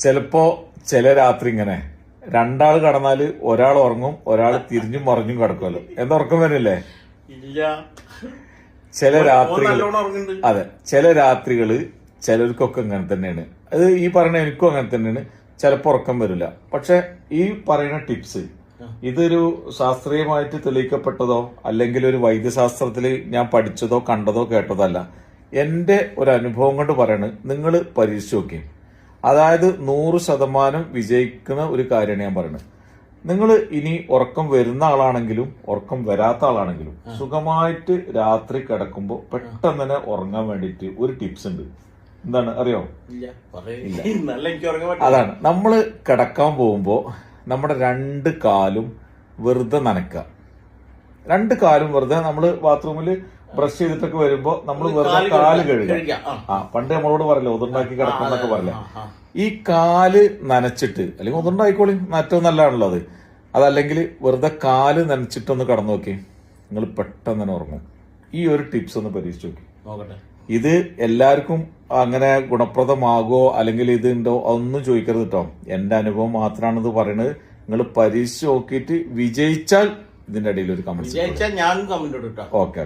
ചിലപ്പോ ചില രാത്രി ഇങ്ങനെ രണ്ടാൾ കടന്നാല് ഒരാൾ ഉറങ്ങും, ഒരാൾ തിരിഞ്ഞും മറിഞ്ഞും കിടക്കുമല്ലോ. എന്താ ഉറക്കം വരില്ലേ? ഇല്ല. ചില രാത്രികൾ, അതെ, ചില രാത്രികള് ചിലർക്കൊക്കെ ഇങ്ങനെ തന്നെയാണ്. അത് ഈ പറയുന്ന എനിക്കും അങ്ങനെ തന്നെയാണ്. ചിലപ്പോ ഉറക്കം വരില്ല. പക്ഷെ ഈ പറയുന്ന ടിപ്സ് ഇതൊരു ശാസ്ത്രീയമായിട്ട് തെളിയിക്കപ്പെട്ടതോ അല്ലെങ്കിൽ ഒരു വൈദ്യശാസ്ത്രത്തിൽ ഞാൻ പഠിച്ചതോ കണ്ടതോ കേട്ടതോ അല്ല. എന്റെ ഒരു അനുഭവം കൊണ്ട് പറയണ്, നിങ്ങൾ പരീക്ഷിച്ച് നോക്കി. അതായത് 100% വിജയിക്കുന്ന ഒരു കാര്യമാണ് ഞാൻ പറയുന്നത്. നിങ്ങൾ ഇനി ഉറക്കം വരുന്ന ആളാണെങ്കിലും ഉറക്കം വരാത്ത ആളാണെങ്കിലും സുഖമായിട്ട് രാത്രി കിടക്കുമ്പോൾ പെട്ടെന്ന് തന്നെ ഉറങ്ങാൻ വേണ്ടിയിട്ട് ഒരു ടിപ്സ് ഉണ്ട്. എന്താണ് അറിയോ? അതാണ്, നമ്മള് കിടക്കാൻ പോകുമ്പോ നമ്മുടെ 2 കാലും വെറുതെ നനക്കുക. 2 കാലും വെറുതെ നമ്മള് ബാത്റൂമില് ബ്രഷ് ചെയ്തിട്ടൊക്കെ വരുമ്പോ നമ്മൾ വെറുതെ കാല് കഴുകുക. പണ്ട് നമ്മളോട് പറയല്ലോ ഉതിർണ്ടാക്കി കിടക്കുന്നൊക്കെ പറയില്ലേ. ഈ കാല് നനച്ചിട്ട്, അല്ലെങ്കിൽ ഉതിർണ്ടായിക്കോളി, ഏറ്റവും നല്ലതാണല്ലോ അത്. അതല്ലെങ്കിൽ വെറുതെ കാല് നനച്ചിട്ടൊന്ന് കടന്നു നോക്കി, നിങ്ങൾ പെട്ടെന്ന് തന്നെ ഉറങ്ങും. ഈ ഒരു ടിപ്സ് ഒന്ന് പരീക്ഷിച്ച് നോക്കി. ഇത് എല്ലാവർക്കും അങ്ങനെ ഗുണപ്രദമാകോ അല്ലെങ്കിൽ ഇത് ഉണ്ടോ അതൊന്നും ചോദിക്കരുത് കേട്ടോ. എന്റെ അനുഭവം മാത്രമാണ് ഇത് പറയുന്നത്. നിങ്ങൾ പരീക്ഷിച്ച് നോക്കിയിട്ട് വിജയിച്ചാൽ ഇതിന്റെ ഇടയിൽ ഒരു കമന്റ്. ഞാൻ കമന്റ്. ഓക്കെ.